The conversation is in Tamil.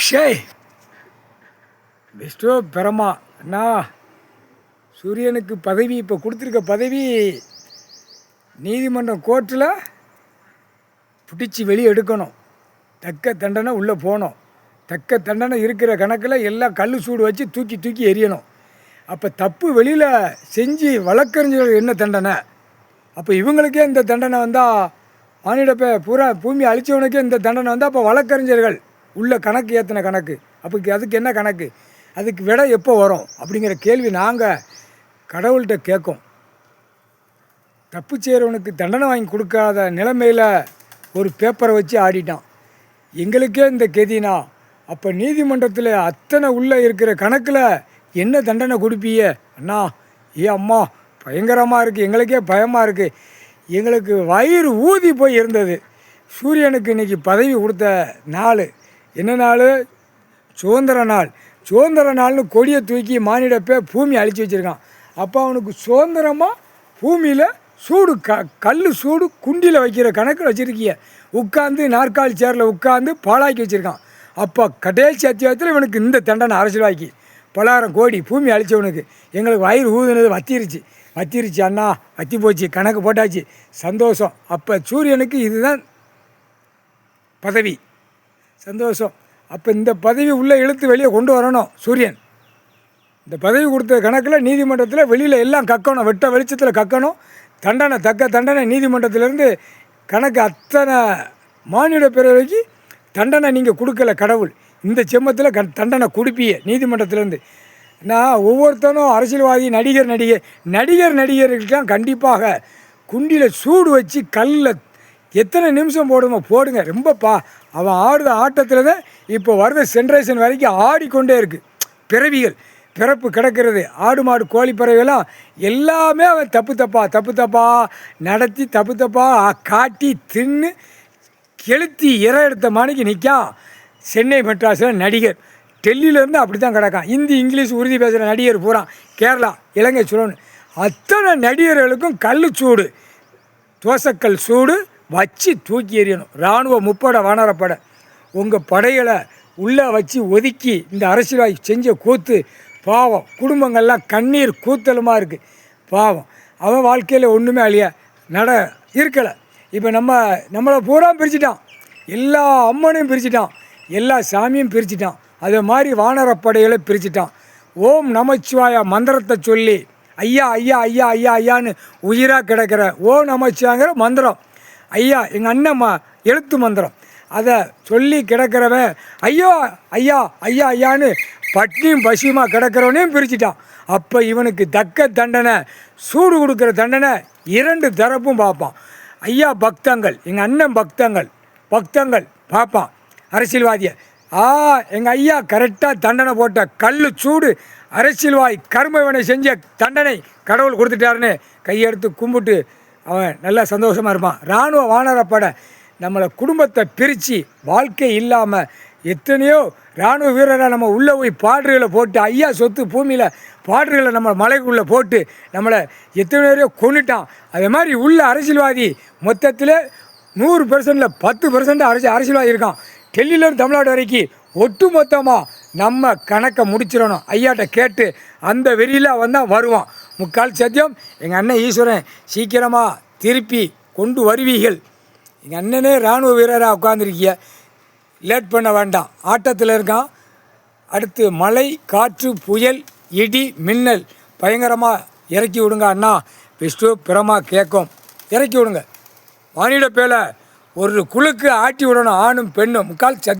ஷேய் பெஸ்டோ பெறமா அண்ணா, சூரியனுக்கு பதவி இப்போ கொடுத்துருக்க பதவி நீதிமன்றம் கோர்ட்டில் பிடிச்சி வெளியே எடுக்கணும். தக்க தண்டனை உள்ளே போகணும். தக்க தண்டனை இருக்கிற கணக்கில் எல்லாம் கல் சூடு வச்சு தூக்கி தூக்கி எரியணும். அப்போ தப்பு வெளியில் செஞ்சு வழக்கறிஞர்கள் என்ன தண்டனை? அப்போ இவங்களுக்கே இந்த தண்டனை வந்தால், மானிடப்பை பூரா பூமி அழித்தவனுக்கே இந்த தண்டனை வந்தால், அப்போ வழக்கறிஞர்கள் உள்ள கணக்கு ஏற்றின கணக்கு, அப்போ அதுக்கு என்ன கணக்கு? அதுக்கு விட எப்போ வரும் அப்படிங்கிற கேள்வி நாங்கள் கடவுள்கிட்ட கேட்கும். தப்பு செய்கிறவனுக்கு தண்டனை வாங்கி கொடுக்காத நிலைமையில் ஒரு பேப்பரை வச்சு ஆடிட்டான். எங்களுக்கே இந்த கெதினா, அப்போ நீதிமன்றத்தில் அத்தனை உள்ளே இருக்கிற கணக்கில் என்ன தண்டனை கொடுப்பீய அண்ணா? அம்மா பயங்கரமாக இருக்குது, எங்களுக்கே பயமாக இருக்குது. எங்களுக்கு வயிறு ஊதி போய் இருந்தது. சூரியனுக்கு இன்றைக்கி பதவி கொடுத்த நாள் என்ன நாள்? சுதந்திர நாள். சுதந்திர நாள்னு கொடியை தூக்கி மானிடப்பே பூமி அழித்து வச்சுருக்கான். அப்போ அவனுக்கு சுதந்திரமாக பூமியில் சூடு கல் சூடு குண்டியில் வைக்கிற கணக்கில் வச்சுருக்கிய. உட்காந்து நாற்காலி சேரில் உட்காந்து பாழாக்கி வச்சுருக்கான். அப்போ கடைசி அத்தியாயத்தில் இவனுக்கு இந்த தண்டனை அரசியல்வாக்கி 10,000 கோடி பூமி அழித்தவனுக்கு. எங்களுக்கு வயிறு ஊதுனது வத்திருச்சு அண்ணா, வத்தி போச்சு, கணக்கு போட்டாச்சு, சந்தோஷம். அப்போ சூரியனுக்கு இதுதான் பதவி, சந்தோஷம். அப்போ இந்த பதவி உள்ளே இழுத்து வெளியே கொண்டு வரணும் சூரியன். இந்த பதவி கொடுத்த கணக்கில் நீதிமன்றத்தில் வெளியில் எல்லாம் கக்கணும், வெட்ட வெளிச்சத்தில் கக்கணும். தண்டனை தக்க தண்டனை நீதிமன்றத்திலேருந்து கணக்கு அத்தனை மானிட பிறவைக்கு தண்டனை நீங்கள் கொடுக்கல கடவுள். இந்த செம்மத்தில் தண்டனை கொடுப்பிய நீதிமன்றத்திலேருந்து. நான் ஒவ்வொருத்தனும் அரசியல்வாதி, நடிகர்களுக்கெல்லாம் கண்டிப்பாக குண்டியில் சூடு வச்சு கல்லில் எத்தனை நிமிஷம் போடுங்க. ரொம்ப அவன் ஆடுற ஆட்டத்தில் தான் இப்போ வர்ற ஜென்ரேஷன் வரைக்கும் ஆடிக்கொண்டே இருக்குது. பிறப்பு கிடக்கிறது. ஆடு மாடு கோழி பறவைலாம் எல்லாமே அவன் தப்பு நடத்தி காட்டி தின்னு கெளுத்தி எடுத்த மாணிக்கு நிற்கான். சென்னை மெட்ராஸில் நடிகர், டெல்லியிலேருந்து அப்படி தான் கிடக்கான். ஹிந்தி இங்கிலீஷ் உறுதி பேசுகிற நடிகர் பூரா கேரளா இலங்கை சுழன்னு அத்தனை நடிகர்களுக்கும் கல் சூடு, தோசைக்கல் சூடு வச்சு தூக்கி எறியணும். இராணுவ முப்படை வானரப்படை உங்கள் படைகளை உள்ளே வச்சு ஒதுக்கி இந்த அரசியல்வாதி செஞ்ச கூத்து பாவம். குடும்பங்கள்லாம் கண்ணீர் கூத்தலுமாக இருக்குது. பாவம், அவன் வாழ்க்கையில் ஒன்றுமே அழியா இருக்கலை. இப்போ நம்மளை பூரா பிரிச்சுட்டான். எல்லா அம்மனையும் பிரிச்சுட்டான், எல்லா சாமியும் பிரிச்சுட்டான். அதே மாதிரி வானரப்படைகளை பிரிச்சுட்டான். ஓம் நமச்சிவாயா மந்திரத்தை சொல்லி ஐயான்னு உயிராக கிடக்கிற ஓம் நமச்சிவாங்கிற மந்திரம், ஐயா எங்கள் அண்ணன் எழுத்து மந்திரம், அதை சொல்லி கிடக்கிறவன் ஐயான்னு பட்டினியும் பசியுமாக கிடக்கிறவனையும் பிரிச்சுட்டான். அப்போ இவனுக்கு தக்க தண்டனை, சூடு கொடுக்குற தண்டனை 2 தரப்பும் பார்ப்பான். ஐயா பக்தங்கள், எங்கள் அண்ணன் பக்தங்கள் பார்ப்பான் அரசியல்வாதியை. எங்கள் ஐயா கரெக்டாக தண்டனை போட்ட கல் சூடு அரசியல்வாதி கர்மவினை செஞ்ச தண்டனை கடவுள் கொடுத்துட்டாருன்னு கையெடுத்து கும்பிட்டு அவன் நல்லா சந்தோஷமாக இருப்பான். இராணுவ வானரப்படை நம்மளை குடும்பத்தை பிரித்து வாழ்க்கை இல்லாமல் எத்தனையோ இராணுவ வீரராக நம்ம உள்ளே போய் பாடுகளை போட்டு, ஐயா சொத்து பூமியில் பாடுகளை நம்ம மலைக்குள்ளே போட்டு நம்மளை எத்தனை பேரையோ கொண்டுட்டான். அதே மாதிரி உள்ள அரசியல்வாதி மொத்தத்தில் 100%ல் 10% அரசியல்வாதி இருக்கான். டெல்லியிலேருந்து தமிழ்நாடு வரைக்கும் ஒட்டு மொத்தமாக நம்ம கணக்கை முடிச்சிடணும். ஐயாட்ட கேட்டு அந்த வெறியில் வந்தால் வருவான். முக்கால் சத்தியம் எங்கள் அண்ணன் ஈஸ்வரன் சீக்கிரமாக திருப்பி கொண்டு வருவீர்கள். எங்கள் அண்ணனே இராணுவ வீரராக உட்காந்துருக்கிய, லேட் பண்ண வேண்டாம், ஆட்டத்தில் இருக்கான். அடுத்து மழை, காற்று, புயல், இடி, மின்னல் பயங்கரமாக இறக்கி விடுங்க அண்ணா. பெஸ்ட்டு பிறமாக கேட்கும், இறக்கி விடுங்க. வானிட பேல ஒரு குழுக்கு ஆட்டி விடணும், ஆணும் பெண்ணும். முக்கால்